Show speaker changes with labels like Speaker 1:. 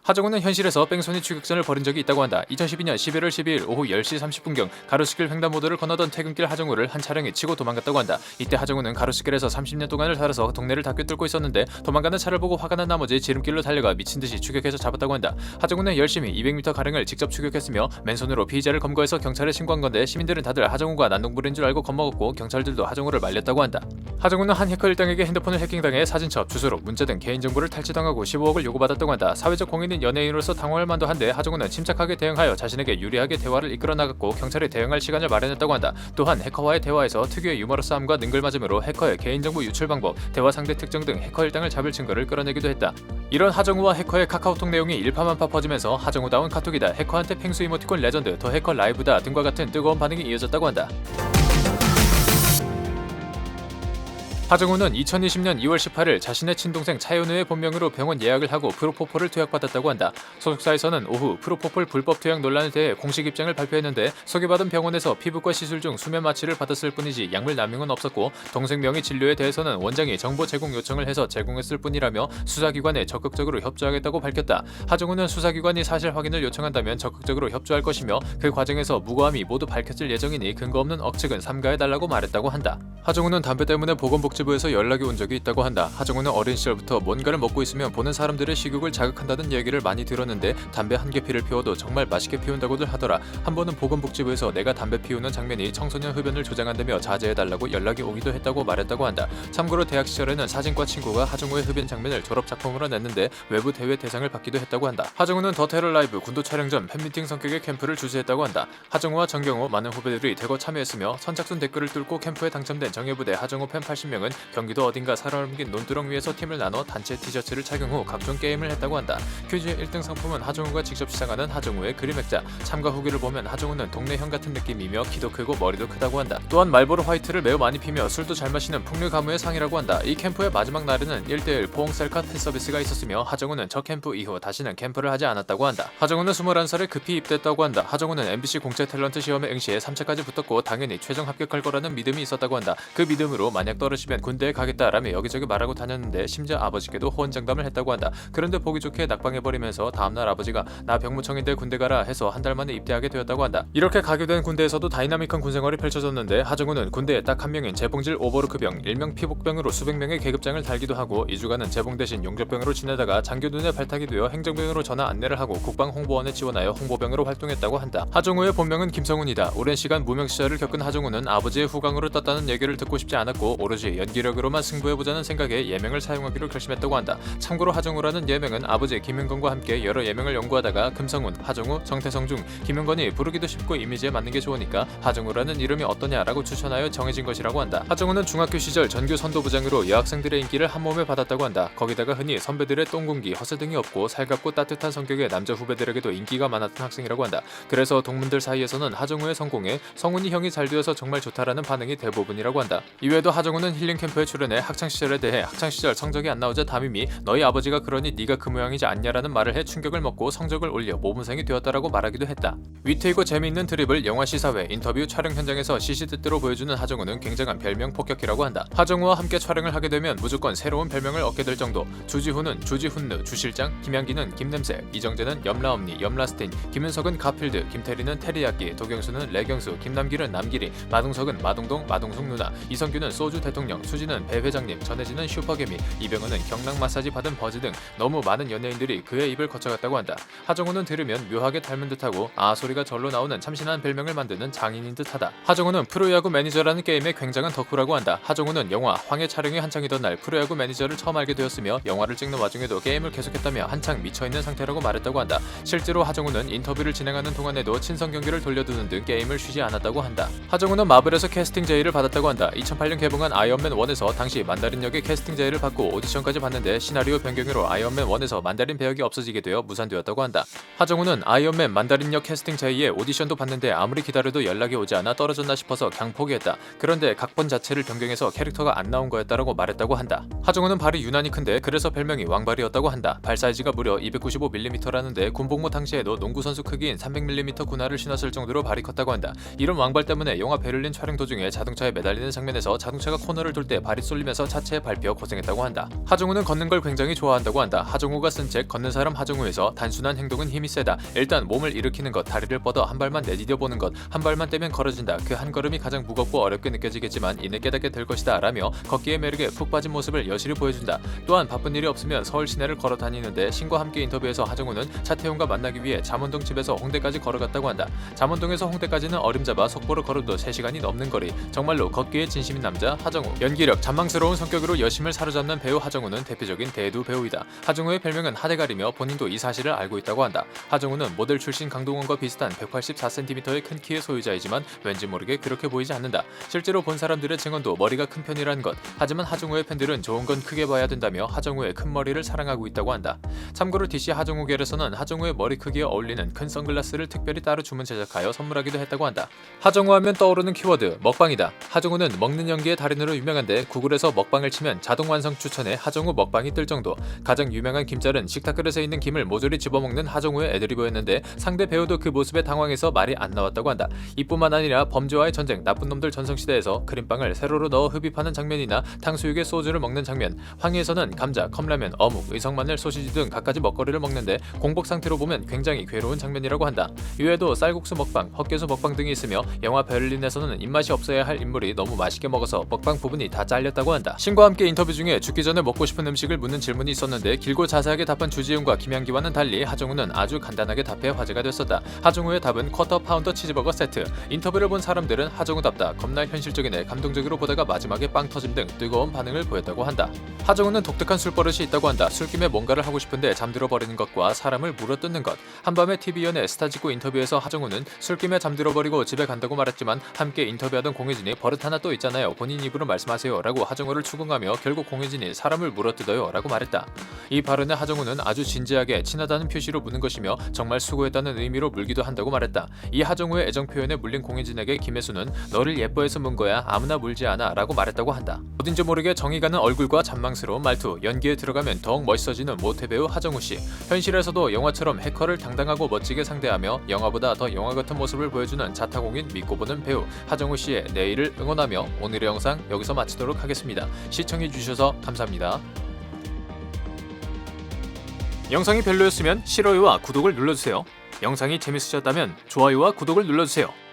Speaker 1: 하정우는 현실에서 뺑소니 추격전을 벌인 적이 있다고 한다. 2012년 11월 12일 오후 10시 30분경 가로수길 횡단보도를 건너던 퇴근길 하정우를 한 차량이 치고 도망갔다고 한다. 이때 하정우는 가로수길에서 30년 동안을 살아서 동네를 다꿰 뚫고 있었는데 도망가는 차를 보고 화가 난 나머지 지름길로 달려가 미친듯이 추격해서 잡았다고 한다. 하정우는 열심히 200m가량을 직접 추격했으며 맨손으로 피의자를 검거해서 경찰에 신고한 건데 시민들은 다들 하정우가 난동불인 줄 알고 겁먹었고 경찰들도 하정우를 말렸다고 한다. 하정우는 한 해커 일당에게 핸드폰을 해킹당해 사진첩, 주소록, 문자 등 개인정보를 탈취당하고 15억을 요구받았다고 한다. 사회적 공인인 연예인으로서 당황할 만도 한데 하정우는 침착하게 대응하여 자신에게 유리하게 대화를 이끌어 나갔고 경찰에 대응할 시간을 마련했다고 한다. 또한 해커와의 대화에서 특유의 유머러스함과 능글맞음으로 해커의 개인정보 유출 방법, 대화 상대 특정 등 해커 일당을 잡을 증거를 끌어내기도 했다. 이런 하정우와 해커의 카카오톡 내용이 일파만파 퍼지면서 하정우다운 카톡이다, 해커한테 펭수 이모티콘 레전드, 더 해커 라이브다 등과 같은 뜨거운 반응이 이어졌다고 한다. 하정우는 2020년 2월 18일 자신의 친동생 차현우의 본명으로 병원 예약을 하고 프로포폴을 투약받았다고 한다. 소속사에서는 오후 프로포폴 불법 투약 논란에 대해 공식 입장을 발표했는데 소개받은 병원에서 피부과 시술 중 수면 마취를 받았을 뿐이지 약물 남용은 없었고 동생 명의 진료에 대해서는 원장이 정보 제공 요청을 해서 제공했을 뿐이라며 수사기관에 적극적으로 협조하겠다고 밝혔다. 하정우는 수사기관이 사실 확인을 요청한다면 적극적으로 협조할 것이며 그 과정에서 무고함이 모두 밝혀질 예정이니 근거 없는 억측은 삼가해달라고 말했다고 한다. 하정우는 담배 때문에 보건복지부에서 연락이 온 적이 있다고 한다. 하정우는 어린 시절부터 뭔가를 먹고 있으면 보는 사람들의 식욕을 자극한다는 얘기를 많이 들었는데 담배 한 개 피를 피워도 정말 맛있게 피운다고들 하더라. 한 번은 보건복지부에서 내가 담배 피우는 장면이 청소년 흡연을 조장한다며 자제해달라고 연락이 오기도 했다고 말했다고 한다. 참고로 대학 시절에는 사진과 친구가 하정우의 흡연 장면을 졸업작품으로 냈는데 외부 대회 대상을 받기도 했다고 한다. 하정우는 더 테러 라이브 군도 촬영 전 팬미팅 성격의 캠프를 주최했다고 한다. 하정우와 정경호 많은 후배들이 대거 참여했으며 선착순 댓글을 뚫고 캠프에 당첨된 정예부대 하정우 팬 80명은 경기도 어딘가 살아넘긴 논두렁 위에서 팀을 나눠 단체 티셔츠를 착용 후 각종 게임을 했다고 한다. 퀴즈의 1등 상품은 하정우가 직접 시상하는 하정우의 그림 액자. 참가 후기를 보면 하정우는 동네 형 같은 느낌이며 키도 크고 머리도 크다고 한다. 또한 말보로 화이트를 매우 많이 피며 술도 잘 마시는 풍류 가무의 상이라고 한다. 이 캠프의 마지막 날에는 1대1 포옹 셀카 팬서비스가 있었으며 하정우는 저 캠프 이후 다시는 캠프를 하지 않았다고 한다. 하정우는 21살에 급히 입대했다고 한다. 하정우는 MBC 공채 탤런트 시험에 응시해 3차까지 붙었고 당연히 최종 합격할 거라는 믿음이 있었다고 한다. 그 믿음으로 만약 떨어지면 군대에 가겠다라며 여기저기 말하고 다녔는데 심지어 아버지께도 호언장담을 했다고 한다. 그런데 보기 좋게 낙방해버리면서 다음날 아버지가 나 병무청인데 군대 가라 해서 한 달 만에 입대하게 되었다고 한다. 이렇게 가게 된 군대에서도 다이나믹한 군생활이 펼쳐졌는데 하정우는 군대에 딱 한 명인 재봉질 오버로크병, 일명 피복병으로 수백 명의 계급장을 달기도 하고 2주간은 재봉 대신 용접병으로 지내다가 장교 눈에 발탁이 되어 행정병으로 전화 안내를 하고 국방홍보원에 지원하여 홍보병으로 활동했다고 한다. 하정우의 본명은 김성훈이다. 오랜 시간 무명 시절을 겪은 하정우는 아버지의 후광으로 떴다는 얘기를 듣고 싶지 않았고 오로지 연기력으로만 승부해보자는 생각에 예명을 사용하기로 결심했다고 한다. 참고로 하정우라는 예명은 아버지 김윤건과 함께 여러 예명을 연구하다가 금성훈, 하정우, 정태성 중 김윤건이 부르기도 쉽고 이미지에 맞는 게 좋으니까 하정우라는 이름이 어떠냐라고 추천하여 정해진 것이라고 한다. 하정우는 중학교 시절 전교 선도부장으로 여학생들의 인기를 한몸에 받았다고 한다. 거기다가 흔히 선배들의 똥공기, 허세 등이 없고 살갑고 따뜻한 성격의 남자 후배들에게도 인기가 많았던 학생이라고 한다. 그래서 동문들 사이에서는 하정우의 성공에 성훈이 형이 잘 되어서 정말 좋다라는 반응이 대부분이라고 한다. 이외에도 하정우는 힐링 캠프에 출연해 학창시절에 대해 학창시절 성적이 안 나오자 담임이 너희 아버지가 그러니 네가 그 모양이지 않냐라는 말을 해 충격을 먹고 성적을 올려 모범생이 되었다라고 말하기도 했다. 위트이고 재미있는 드립을 영화 시사회, 인터뷰 촬영 현장에서 시시때때로 보여주는 하정우는 굉장한 별명 폭격기라고 한다. 하정우와 함께 촬영을 하게 되면 무조건 새로운 별명을 얻게 될 정도. 주지훈은 주지훈느, 주실장, 김양기는 김냄새, 이정재는 염라엄니, 염라스틴, 김윤석은 가필드, 김태리는 테리야끼, 도경수는 레경수, 김남길은 남길이, 마동석은 마동동, 마동숙 누나, 이성규는 소주 대통령, 수지는 배 회장님, 전혜진은 슈퍼개미, 이병헌은 경락 마사지 받은 버즈 등 너무 많은 연예인들이 그의 입을 거쳐갔다고 한다. 하정우는 들으면 묘하게 닮은 듯하고 아 소리가 절로 나오는 참신한 별명을 만드는 장인인 듯하다. 하정우는 프로야구 매니저라는 게임의 굉장한 덕후라고 한다. 하정우는 영화 황해 촬영이 한창이던 날 프로야구 매니저를 처음 알게 되었으며 영화를 찍는 와중에도 게임을 계속했다며 한창 미쳐있는 상태라고 말했다고 한다. 실제로 하정우는 인터뷰를 진행하는 동안에도 친선 경기를 돌려두는 등 게임을 쉬지 않았다고 한다. 하정우는 마블에서 캐스팅 제의를 받았다고 한다. 2008년 개봉한 아이언맨 1에서 당시 만다린 역의 캐스팅 제의를 받고 오디션까지 봤는데 시나리오 변경으로 아이언맨 1에서 만다린 배역이 없어지게 되어 무산되었다고 한다. 하정우는 아이언맨 만다린 역 캐스팅 제의에 오디션도 봤는데 아무리 기다려도 연락이 오지 않아 떨어졌나 싶어서 그냥 포기했다. 그런데 각본 자체를 변경해서 캐릭터가 안 나온 거였다라고 말했다고 한다. 하정우는 발이 유난히 큰데 그래서 별명이 왕발이었다고 한다. 발 사이즈가 무려 295mm라는데 군복무 당시에도 농구선수 크기인 300mm 군화를 신었을 정도로 발이 컸다고 한다. 이런 왕발 때문에 영화 베를린 촬영 도중에 자동차에 매달리는 장면에서 자동차가 코너를 서둘 때 발이 쏠리면서 차체에 밟혀 고생했다고 한다. 하정우는 걷는 걸 굉장히 좋아한다고 한다. 하정우가 쓴 책 걷는 사람 하정우에서 단순한 행동은 힘이 세다. 일단 몸을 일으키는 것, 다리를 뻗어 한 발만 내디뎌 보는 것, 한 발만 떼면 걸어진다. 그 한 걸음이 가장 무겁고 어렵게 느껴지겠지만 이내 깨닫게 될 것이다 라며 걷기의 매력에 푹 빠진 모습을 여실히 보여준다. 또한 바쁜 일이 없으면 서울 시내를 걸어 다니는데 신과 함께 인터뷰에서 하정우는 차태용과 만나기 위해 잠원동 집에서 홍대까지 걸어갔다고 한다. 잠원동에서 홍대까지는 어림잡아 속보로 걸어도 3시간이 넘는 거리. 정말로 걷기에 진심인 남자 하정우. 연기력, 잔망스러운 성격으로 여심을 사로잡는 배우 하정우는 대표적인 대두 배우이다. 하정우의 별명은 하대가리며 본인도 이 사실을 알고 있다고 한다. 하정우는 모델 출신 강동원과 비슷한 184cm의 큰 키의 소유자이지만 왠지 모르게 그렇게 보이지 않는다. 실제로 본 사람들의 증언도 머리가 큰 편이라는 것. 하지만 하정우의 팬들은 좋은 건 크게 봐야 된다며 하정우의 큰 머리를 사랑하고 있다고 한다. 참고로 DC 하정우계에서는 하정우의 머리 크기에 어울리는 큰 선글라스를 특별히 따로 주문 제작하여 선물하기도 했다고 한다. 하정우 하면 떠오르는 키워드 먹방이다. 하정우는 먹는 연기의 달인으로 유명한데 구글에서 먹방을 치면 자동 완성 추천에 하정우 먹방이 뜰 정도. 가장 유명한 김짤은 식탁 그릇에 있는 김을 모조리 집어먹는 하정우의 애드리브였는데 상대 배우도 그 모습에 당황해서 말이 안 나왔다고 한다. 이뿐만 아니라 범죄와의 전쟁, 나쁜 놈들 전성시대에서 크림빵을 세로로 넣어 흡입하는 장면이나 탕수육에 소주를 먹는 장면, 황희에서는 감자, 컵라면, 어묵, 의성마늘, 소시지 등 갖가지 먹거리를 먹는데 공복 상태로 보면 굉장히 괴로운 장면이라고 한다. 이외에도 쌀국수 먹방, 헛개수 먹방 등이 있으며 영화 베를린에서는 입맛이 없어야 할 인물이 너무 맛있게 먹어서 먹방 부분이 다 잘렸다고 한다. 신과 함께 인터뷰 중에 죽기 전에 먹고 싶은 음식을 묻는 질문이 있었는데 길고 자세하게 답한 주지훈과 김양기와는 달리 하정우는 아주 간단하게 답해 화제가 됐었다. 하정우의 답은 쿼터 파운더 치즈버거 세트. 인터뷰를 본 사람들은 하정우답다, 겁나 현실적이네, 감동적으로 보다가 마지막에 빵 터짐 등 뜨거운 반응을 보였다고 한다. 하정우는 독특한 술버릇이 있다고 한다. 술김에 뭔가를 하고 싶은데 잠들어 버리는 것과 사람을 물어뜯는 것. 한밤에 TV연예 스타직구 인터뷰에서 하정우는 술김에 잠들어 버리고 집에 간다고 말했지만 함께 인터뷰하던 공혜진이 버릇 하나 또 있잖아요, 본인 입으로 말씀하세요 라고 하정우를 추궁하며 결국 공혜진이 사람을 물어뜯어요 라고 말했다. 이 발언에 하정우는 아주 진지하게 친하다는 표시로 묻는 것이며 정말 수고했다는 의미로 물기도 한다고 말했다. 이 하정우의 애정 표현에 물린 공혜진에게 김혜수는 너를 예뻐해서 문 거야, 아무나 물지 않아 라고 말했다고 한다. 어딘지 모르게 정이 가는 얼굴과 잔망스러운 말투, 연기에 들어가면 더욱 멋있어지는 모태배우 하정우씨. 현실에서도 영화처럼 해커를 당당하고 멋지게 상대하며 영화보다 더 영화 같은 모습을 보여주는 자타공인 믿고 보는 배우 하정우씨의 내일을 응원하며 오늘의 영상 여기서 마치도록 하겠습니다. 시청해주셔서 감사합니다. 영상이 별로였으면 싫어요와 구독을 눌러주세요. 영상이 재밌으셨다면 좋아요와 구독을 눌러주세요.